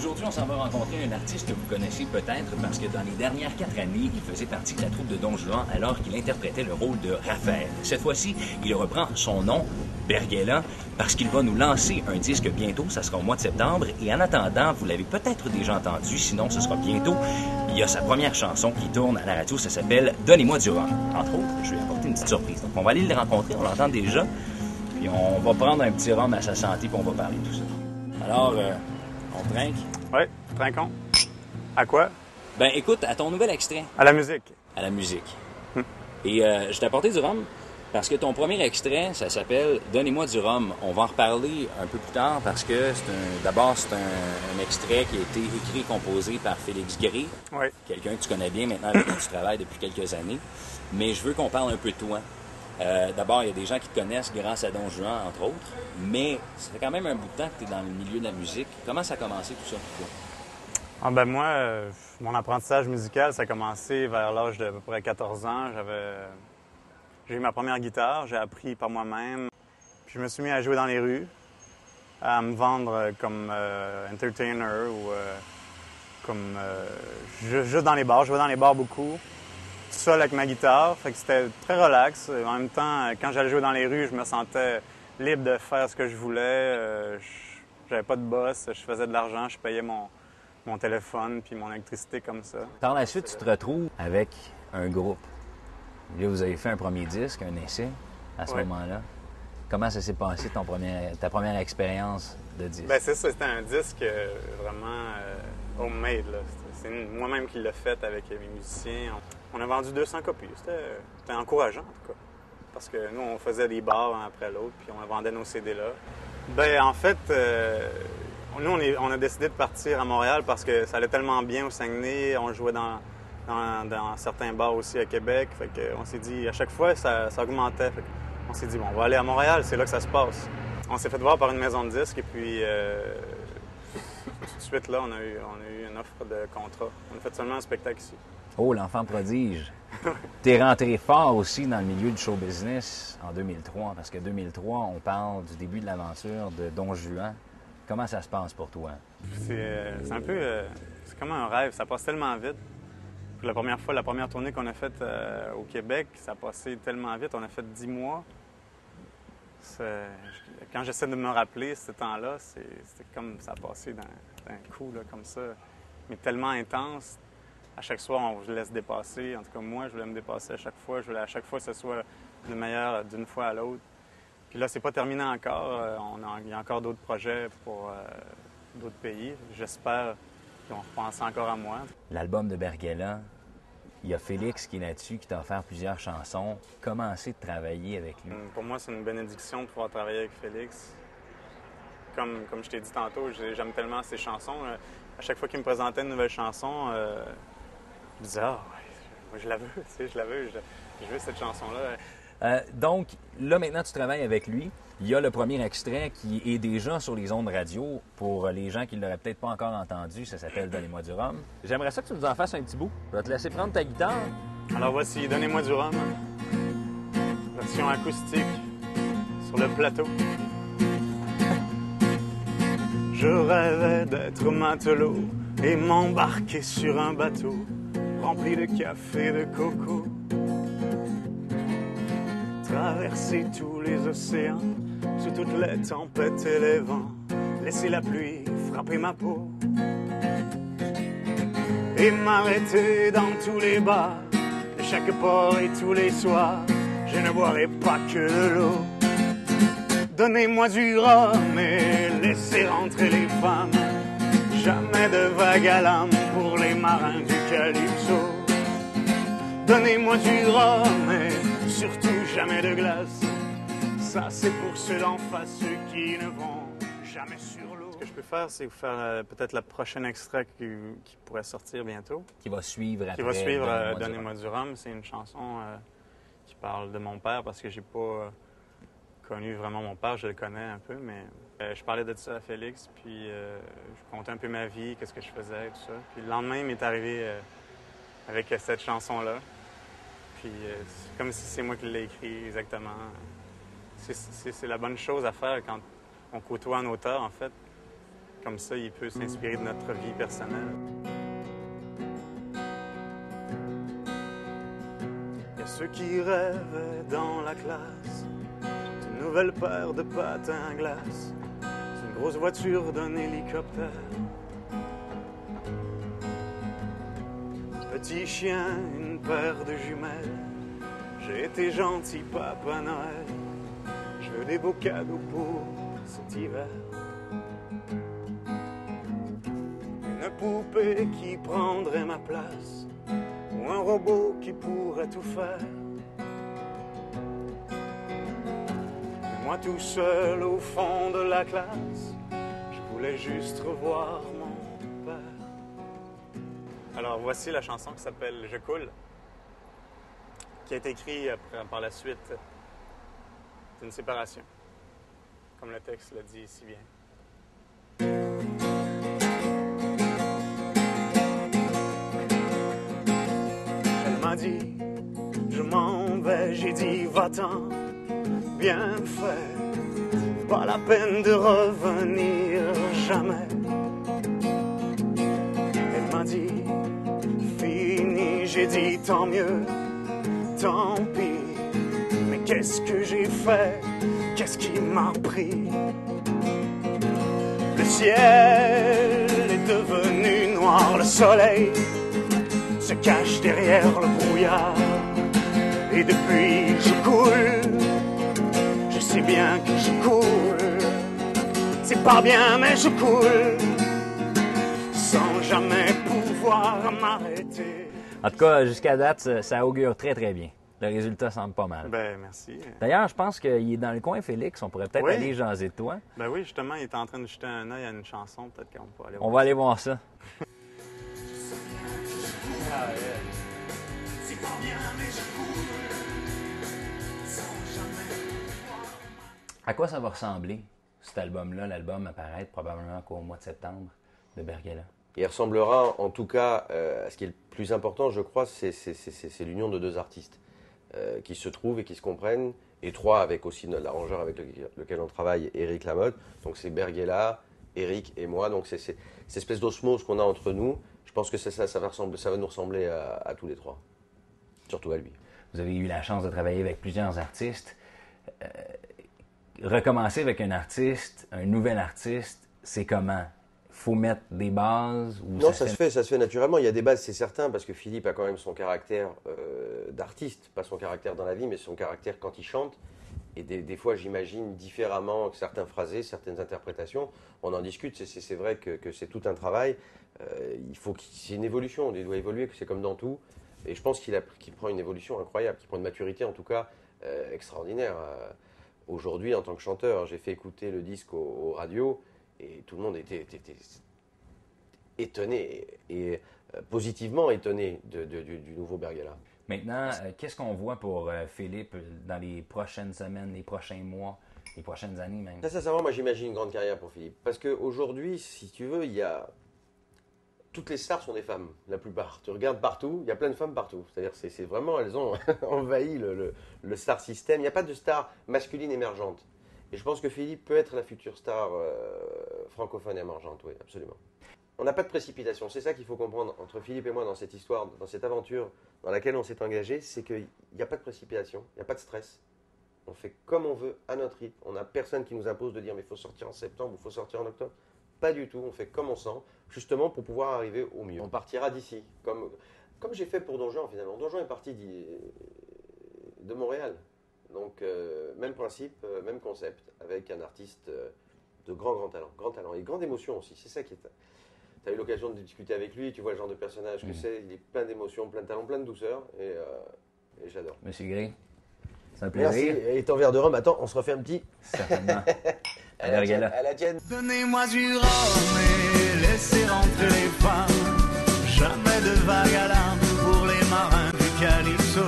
Aujourd'hui, on s'en va rencontrer un artiste que vous connaissez peut-être parce que dans les dernières 4 années, il faisait partie de la troupe de Don Juan alors qu'il interprétait le rôle de Raphaël. Cette fois-ci, il reprend son nom, Berghella, parce qu'il va nous lancer un disque bientôt, ça sera au mois de septembre, et en attendant, vous l'avez peut-être déjà entendu, sinon ce sera bientôt, il y a sa première chanson qui tourne à la radio, ça s'appelle « Donnez-moi du rhum ». Entre autres, je vais apporter une petite surprise. Donc on va aller le rencontrer, on l'entend déjà, puis on va prendre un petit rhum à sa santé, puis on va parler de tout ça. Alors, on trinque? Oui, trinquons. À quoi? Ben écoute, à ton nouvel extrait. À la musique. À la musique. Et je t'ai apporté du rhum parce que ton premier extrait, ça s'appelle « Donnez-moi du rhum ». On va en reparler un peu plus tard parce que d'abord, c'est un extrait qui a été écrit et composé par Félix Gray. Oui. Quelqu'un que tu connais bien maintenant, avec qui tu travailles depuis quelques années. Mais je veux qu'on parle un peu de toi. D'abord, il y a des gens qui te connaissent grâce à Don Juan, entre autres, mais ça fait quand même un bout de temps que tu es dans le milieu de la musique. Comment ça a commencé tout ça pour toi? Ah ben moi, mon apprentissage musical, ça a commencé vers l'âge d'à peu près 14 ans. J'ai eu ma première guitare, j'ai appris par moi-même. Puis je me suis mis à jouer dans les rues, à me vendre comme entertainer ou comme juste dans les bars. Je jouais dans les bars beaucoup, tout seul avec ma guitare. Fait que c'était très relax. En même temps, quand j'allais jouer dans les rues, je me sentais libre de faire ce que je voulais. J'avais pas de boss, je faisais de l'argent, je payais mon téléphone puis mon électricité comme ça. Par la suite, tu te retrouves avec un groupe. Là, vous avez fait un premier disque, un essai, à ce moment-là. Comment ça s'est passé, ta première expérience de disque? Bien, c'est ça, c'était un disque vraiment homemade, là. C'est moi-même qui l'ai fait avec mes musiciens. On a vendu 200 copies. C'était encourageant, en tout cas. Parce que nous, on faisait des bars un après l'autre, puis on vendait nos CD-là. Bien, en fait, nous, on a décidé de partir à Montréal parce que ça allait tellement bien au Saguenay. On jouait dans certains bars aussi à Québec. Fait qu'on s'est dit, à chaque fois, ça augmentait. Fait on s'est dit, bon, on va aller à Montréal, c'est là que ça se passe. On s'est fait voir par une maison de disques et puis tout de suite, là, on a eu une offre de contrat. On a fait seulement un spectacle ici. Oh, l'enfant prodige! T'es rentré fort aussi dans le milieu du show business en 2003, parce que 2003, on parle du début de l'aventure de Don Juan. Comment ça se passe pour toi? C'est un peu... c'est comme un rêve, ça passe tellement vite. Puis la première tournée qu'on a faite au Québec, ça a passé tellement vite, on a fait 10 mois. Quand j'essaie de me rappeler ce temps-là, c'était comme ça a passé d'un coup, là, comme ça, mais tellement intense. À chaque soir, on se laisse dépasser. En tout cas, moi, je voulais me dépasser à chaque fois. Je voulais à chaque fois que ce soit le meilleur d'une fois à l'autre. Puis là, c'est pas terminé encore. Il y a encore d'autres projets pour d'autres pays. J'espère qu'ils vont repenser encore à moi. L'album de Berghella, il y a Félix qui est là-dessus, qui t'a offert plusieurs chansons. Comment c'est de travailler avec lui? Pour moi, c'est une bénédiction de pouvoir travailler avec Félix. Comme je t'ai dit tantôt, j'aime tellement ses chansons. À chaque fois qu'il me présentait une nouvelle chanson, je disais « Ah, ouais, je la veux, tu sais, je la veux, je veux cette chanson-là. » Donc, là, maintenant, tu travailles avec lui. Il y a le premier extrait qui est déjà sur les ondes radio. Pour les gens qui ne l'auraient peut-être pas encore entendu, ça s'appelle « Donnez-moi du rhum ». J'aimerais ça que tu nous en fasses un petit bout. Je vais te laisser prendre ta guitare. Alors voici « Donnez-moi du rhum », version acoustique sur le plateau. Je rêvais d'être matelot et m'embarquer sur un bateau rempli de café et de coco. Traverser tous les océans, sous toutes les tempêtes et les vents, laisser la pluie frapper ma peau et m'arrêter dans tous les bars, de chaque port et tous les soirs. Je ne boirai pas que de l'eau. Donnez-moi du rhum et laissez rentrer les femmes. Jamais de vague à l'âme pour les marins du Calypso. Donnez-moi du rhum et surtout jamais de glace. Ça c'est pour ceux d'en face, ceux qui ne vont jamais sur l'eau. Ce que je peux faire, c'est vous faire peut-être le prochain extrait qui pourrait sortir bientôt. Qui va suivre après. Qui va suivre Donnez-moi du rhum. C'est une chanson qui parle de mon père parce que j'ai pas connu vraiment mon père, je le connais un peu, mais je parlais de ça à Félix, puis je contais un peu ma vie, qu'est-ce que je faisais, tout ça. Puis le lendemain, il m'est arrivé avec cette chanson-là. Puis c'est comme si c'est moi qui l'ai écrit exactement. C'est la bonne chose à faire quand on côtoie un auteur, en fait. Comme ça, il peut s'inspirer de notre vie personnelle. Il y a ceux qui rêvent dans la classe d'une nouvelle paire de patins à glace, d'une grosse voiture, d'un hélicoptère. Petit chien, une paire de jumelles. J'ai été gentil, Papa Noël. Je veux des beaux cadeaux pour cet hiver. Une poupée qui prendrait ma place, ou un robot qui pourrait tout faire. Mais moi tout seul au fond de la classe, je voulais juste revoir mon père. Alors voici la chanson qui s'appelle « Je coule », qui a été écrite par la suite d'une séparation, comme le texte le dit si bien. Elle m'a dit, je m'en vais, j'ai dit, va-t'en, bien fait, pas la peine de revenir jamais. Elle m'a dit, fini, j'ai dit, tant mieux, tant pis. Mais qu'est-ce que j'ai fait? Qu'est-ce qui m'a pris? Le ciel est devenu noir, le soleil se cache derrière le brouillard. Et depuis je coule, je sais bien que je coule. C'est pas bien mais je coule, sans jamais pouvoir m'arrêter. En tout cas, jusqu'à date, ça augure très très bien. Le résultat semble pas mal. Ben, merci. D'ailleurs, je pense qu'il est dans le coin, Félix. On pourrait peut-être Oui. aller jaser de toi. Ben oui, justement, il est en train de jeter un œil à une chanson. Peut-être qu'on peut aller On va aller voir ça. À quoi ça va ressembler, cet album-là, l'album apparaître probablement qu'au mois de septembre de Bergella? Il ressemblera, en tout cas, à ce qui est le plus important, je crois, c'est l'union de deux artistes qui se trouvent et qui se comprennent, et trois avec aussi l'arrangeur avec lequel on travaille, Éric Lamotte. Donc c'est Bergella, Éric et moi. Donc c'est cette espèce d'osmose qu'on a entre nous. Je pense que ça va nous ressembler à tous les trois, surtout à lui. Vous avez eu la chance de travailler avec plusieurs artistes. Recommencer avec un artiste, un nouvel artiste, c'est comment? Faut mettre des bases ou Non, ça se fait naturellement. Il y a des bases, c'est certain, parce que Philippe a quand même son caractère d'artiste, pas son caractère dans la vie, mais son caractère quand il chante. Et des fois, j'imagine différemment que certains phrasés, certaines interprétations. On en discute, c'est vrai que c'est tout un travail. C'est une évolution, il doit évoluer, que c'est comme dans tout. Et je pense qu'il prend une évolution incroyable, qu'il prend une maturité en tout cas extraordinaire. Aujourd'hui, en tant que chanteur, j'ai fait écouter le disque aux radios. Et tout le monde était étonné et positivement étonné du nouveau Bergella. Maintenant, qu'est-ce qu'on voit pour Philippe dans les prochaines semaines, les prochains mois, les prochaines années même? Sincèrement, moi j'imagine une grande carrière pour Philippe. Parce qu'aujourd'hui, si tu veux, toutes les stars sont des femmes, la plupart. Tu regardes partout, il y a plein de femmes partout. C'est-à-dire, c'est vraiment, elles ont envahi le star system. Il n'y a pas de star masculine émergente. Et je pense que Philippe peut être la future star francophone émergente, oui, absolument. On n'a pas de précipitation, c'est ça qu'il faut comprendre entre Philippe et moi dans cette histoire, dans cette aventure dans laquelle on s'est engagé, c'est qu'il n'y a pas de précipitation, il n'y a pas de stress. On fait comme on veut, à notre rythme. On n'a personne qui nous impose de dire mais il faut sortir en septembre ou il faut sortir en octobre. Pas du tout, on fait comme on sent, justement pour pouvoir arriver au mieux. On partira d'ici, comme j'ai fait pour Don Juan finalement. Don Juan est parti de Montréal. Donc, même principe, même concept, avec un artiste de grand talent et grande émotion aussi. C'est ça qui est. Tu as eu l'occasion de discuter avec lui, tu vois le genre de personnage que c'est. Il est plein d'émotions, plein de talent, plein de douceur, et j'adore. Monsieur Gray, c'est un plaisir. Merci. Et ton verre de rhum, attends, on se refait un petit. Certainement. À la tienne. Donnez-moi du rhum et laissez rentrer les femmes. Jamais de vague à l'âme pour les marins du Calypso.